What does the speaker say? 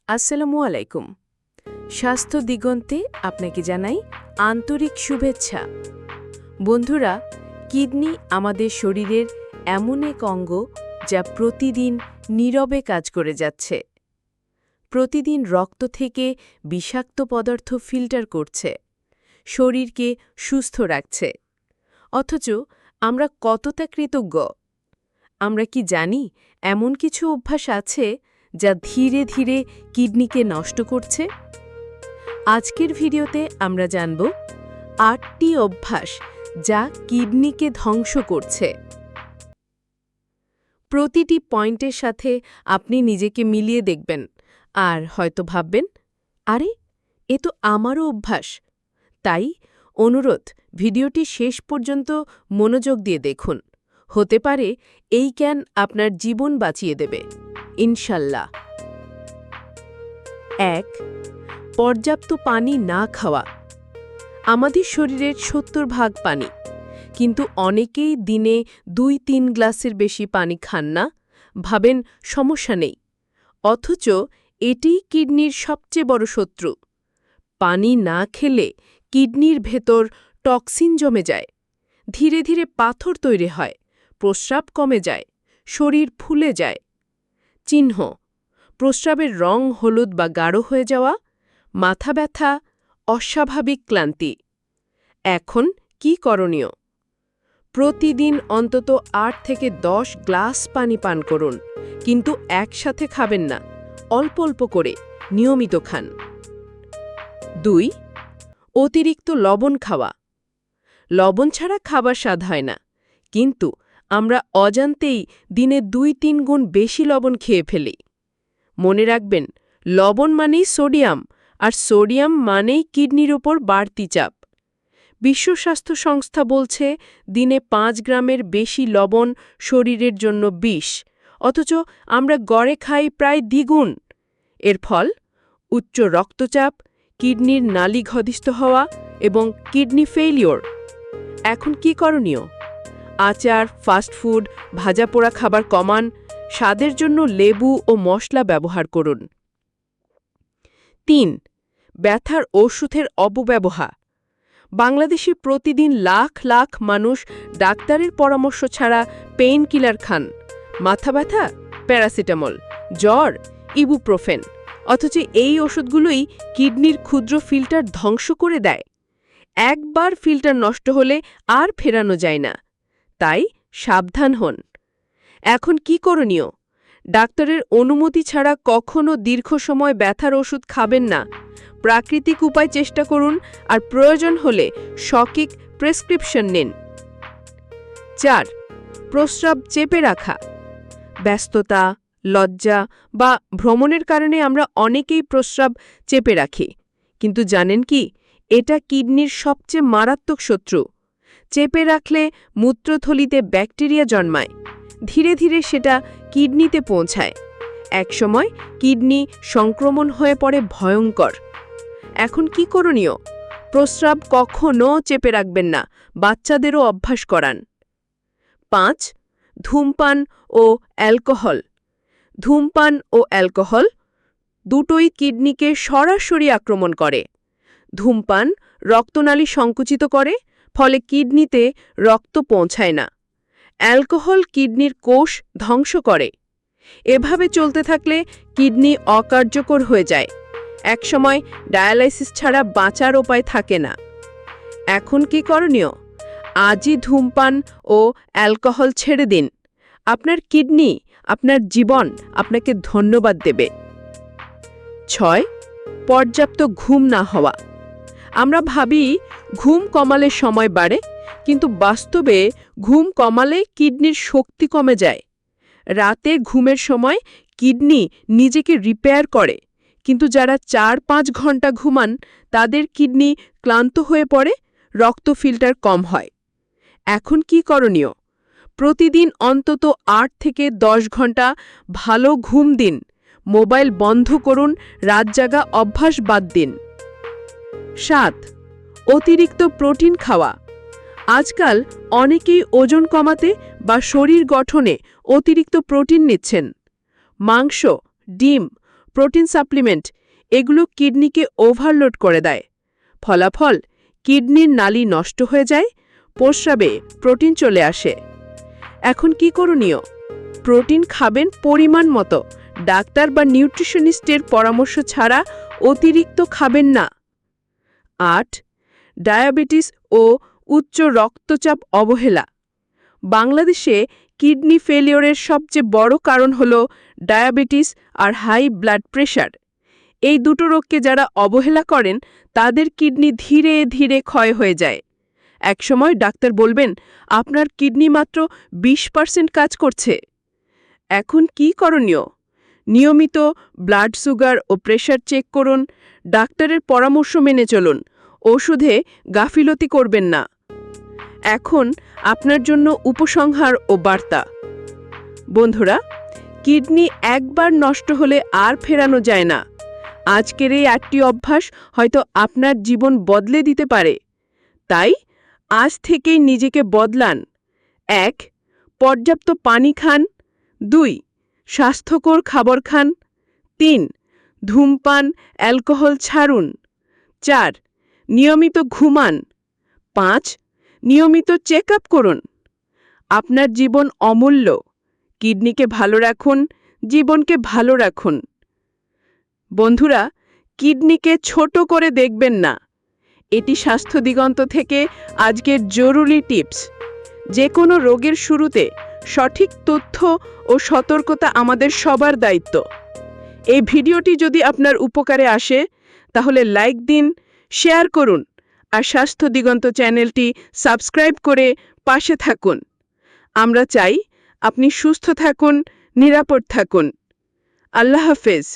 আসসালামু আলাইকুম। স্বাস্থ্য দিগন্তে আপনাকে জানাই আন্তরিক শুভেচ্ছা। বন্ধুরা, কিডনি আমাদের শরীরের এমন এক অঙ্গ যা প্রতিদিন নীরবে কাজ করে যাচ্ছে। প্রতিদিন রক্ত থেকে বিষাক্ত পদার্থ ফিল্টার করছে, শরীরকে সুস্থ রাখছে। অথচ আমরা কতটা কৃতজ্ঞ? আমরা কি জানি এমন কিছু অভ্যাস আছে যা ধীরে ধীরে কিডনিকে নষ্ট করছে? আজকের ভিডিওতে আমরা জানব ৮টি অভ্যাস যা কিডনিকে ধ্বংস করছে। প্রতিটি পয়েন্টের সাথে আপনি নিজেকে মিলিয়ে দেখবেন আর হয়তো ভাববেন, আরে এ তো আমারও অভ্যাস। তাই অনুরোধ, ভিডিওটি শেষ পর্যন্ত মনোযোগ দিয়ে দেখুন। হতে পারে এই জ্ঞান আপনার জীবন বাঁচিয়ে দেবে, ইনশাল্লাহ। ১. পর্যাপ্ত পানি না খাওয়া। আমাদের শরীরের ৭০% পানি, কিন্তু অনেকেই দিনে ২-৩ গ্লাসের বেশি পানি খান না, ভাবেন সমস্যা নেই। অথচ এটিই কিডনির সবচেয়ে বড় শত্রু। পানি না খেলে কিডনির ভেতর টক্সিন জমে যায়, ধীরে ধীরে পাথর তৈরি হয়, প্রস্রাব কমে যায়, শরীর ফুলে যায়। চিহ্ন: প্রস্রাবের রং হলুদ বা গাঢ় হয়ে যাওয়া, মাথা ব্যথা, অস্বাভাবিক ক্লান্তি। এখন কি করণীয়? প্রতিদিন অন্তত ৮ থেকে ১০ গ্লাস পানি পান করুন, কিন্তু একসাথে খাবেন না, অল্প অল্প করে নিয়মিত খান। ২. অতিরিক্ত লবণ খাওয়া। লবণ ছাড়া খাবার স্বাদ হয় না, কিন্তু আমরা অজান্তেই দিনে ২-৩ গুণ বেশি লবণ খেয়ে ফেলি। মনে রাখবেন, লবণ মানেই সোডিয়াম, আর সোডিয়াম মানেই কিডনির ওপর বাড়তি চাপ। বিশ্ব স্বাস্থ্য সংস্থা বলছে দিনে ৫ গ্রামের বেশি লবণ শরীরের জন্য বিষ, অথচ আমরা গড়ে খাই প্রায় দ্বিগুণ। এর ফল উচ্চ রক্তচাপ, কিডনির নালি ক্ষতিগ্রস্ত হওয়া এবং কিডনি ফেইলিওর। এখন কি করণীয়? আচার, ফাস্টফুড, ভাজাপোড়া খাবার কমান, স্বাদের জন্য লেবু ও মশলা ব্যবহার করুন। ৩. ব্যথার ওষুধের অপব্যবহার। বাংলাদেশে প্রতিদিন লাখ লাখ মানুষ ডাক্তারের পরামর্শ ছাড়া পেইন কিলার খান। মাথা ব্যথা, প্যারাসিটামল; জ্বর, ইবুপ্রোফেন। অথচ এই ওষুধগুলোই কিডনির ক্ষুদ্র ফিল্টার ধ্বংস করে দেয়। একবার ফিল্টার নষ্ট হলে আর ফেরানো যায় না। তাই সাবধান হন। এখন কি করণীয়? ডাক্তারের অনুমতি ছাড়া কখনো দীর্ঘ সময় ব্যথার ওষুধ খাবেন না। প্রাকৃতিক উপায় চেষ্টা করুন, আর প্রয়োজন হলে সঠিক প্রেসক্রিপশন নিন। ৪. প্রস্রাব চেপে রাখা। ব্যস্ততা, লজ্জা বা ভ্রমণের কারণে আমরা অনেকেই প্রস্রাব চেপে রাখি, কিন্তু জানেন কি, এটা কিডনির সবচেয়ে মারাত্মক শত্রু। চেপে রাখলে মূত্রথলিতে ব্যাকটেরিয়া জন্মায়, ধীরে ধীরে সেটা কিডনিতে পৌঁছায়। একসময় কিডনি সংক্রমণ হয়ে পড়ে ভয়ঙ্কর। এখন কি করণীয়? প্রস্রাব কখনো চেপে রাখবেন না, বাচ্চাদেরও অভ্যাস করান। ৫. ধূমপান ও অ্যালকোহল। ধূমপান ও অ্যালকোহল দুটোই কিডনিকে সরাসরি আক্রমণ করে। ধূমপান রক্তনালী সংকুচিত করে, ফলে কিডনিতে রক্ত পৌঁছায় না। অ্যালকোহল কিডনির কোষ ধ্বংস করে। এভাবে চলতে থাকলে কিডনি অকার্যকর হয়ে যায়। একসময় ডায়ালাইসিস ছাড়া বাঁচার উপায় থাকে না। এখন কি করণীয়? আজই ধূমপান ও অ্যালকোহল ছেড়ে দিন। আপনার কিডনি, আপনার জীবন আপনাকে ধন্যবাদ দেবে। ৬. পর্যাপ্ত ঘুম না হওয়া। আমরা ভাবি ঘুম কমালে সময় বাড়ে, কিন্তু বাস্তবে ঘুম কমালে কিডনির শক্তি কমে যায়। রাতে ঘুমের সময় কিডনি নিজেকে রিপেয়ার করে, কিন্তু যারা ৪-৫ ঘন্টা ঘুমান তাদের কিডনি ক্লান্ত হয়ে পড়ে, রক্ত ফিল্টার কম হয়। এখন কি করণীয়? প্রতিদিন অন্তত ৮ থেকে ১০ ঘন্টা ভালো ঘুম দিন। মোবাইল বন্ধ করুন, রাত জাগা অভ্যাস বাদ দিন। ৭. অতিরিক্ত প্রোটিন খাওয়া। আজকাল অনেকেই ওজন কমাতে বা শরীর গঠনে অতিরিক্ত প্রোটিন নিচ্ছেন। মাংস, ডিম, প্রোটিন সাপ্লিমেন্ট এগুলো কিডনিকে ওভারলোড করে দেয়। ফলাফল কিডনির নালি নষ্ট হয়ে যায়, প্রস্রাবে প্রোটিন চলে আসে। এখন কি করণীয়? প্রোটিন খাবেন পরিমাণ মতো, ডাক্তার বা নিউট্রিশনিস্টের পরামর্শ ছাড়া অতিরিক্ত খাবেন না। ৮. ডায়াবেটিস ও উচ্চ রক্তচাপ অবহেলা। বাংলাদেশে কিডনি ফেলিওরের সবচেয়ে বড় কারণ হল ডায়াবেটিস আর হাই ব্লাড প্রেশার। এই দুটো রোগকে যারা অবহেলা করেন তাদের কিডনি ধীরে ধীরে ক্ষয় হয়ে যায়। একসময় ডাক্তার বলবেন আপনার কিডনি মাত্র 20% কাজ করছে। এখন কি করণীয়? নিয়মিত ব্লাড সুগার ও প্রেশার চেক করুন, ডাক্তারের পরামর্শ মেনে চলুন, ওষুধে গাফিলতি করবেন না। এখন আপনার জন্য উপসংহার ও বার্তা। বন্ধুরা, কিডনি একবার নষ্ট হলে আর ফেরানো যায় না। আজকের এই 8টি অভ্যাস হয়তো আপনার জীবন বদলে দিতে পারে। তাই আজ থেকেই নিজেকে বদলান। ১. পর্যাপ্ত পানি খান। ২. স্বাস্থ্যকর খাবার খান। ৩. ধূমপান, অ্যালকোহল ছাড়ুন। ৪. নিয়মিত ঘুমান। ৫. নিয়মিত চেক আপ করুন। আপনার জীবন অমূল্য। কিডনিকে ভালো রাখুন, জীবনকে ভালো রাখুন। বন্ধুরা, কিডনিকে ছোট করে দেখবেন না। এটি স্বাস্থ্য দিগন্ত থেকে আজকের জরুরি টিপস। যে কোনো রোগের শুরুতে সঠিক তথ্য ও সতর্কতা আমাদের সবার দায়িত্ব। এই ভিডিওটি যদি আপনার উপকারে আসে তাহলে লাইক দিন, শেয়ার করুন আর স্বাস্থ্য দিগন্ত চ্যানেলটি সাবস্ক্রাইব করে পাশে থাকুন। আমরা চাই আপনি সুস্থ থাকুন, নিরাপদ থাকুন। আল্লাহ হাফেজ।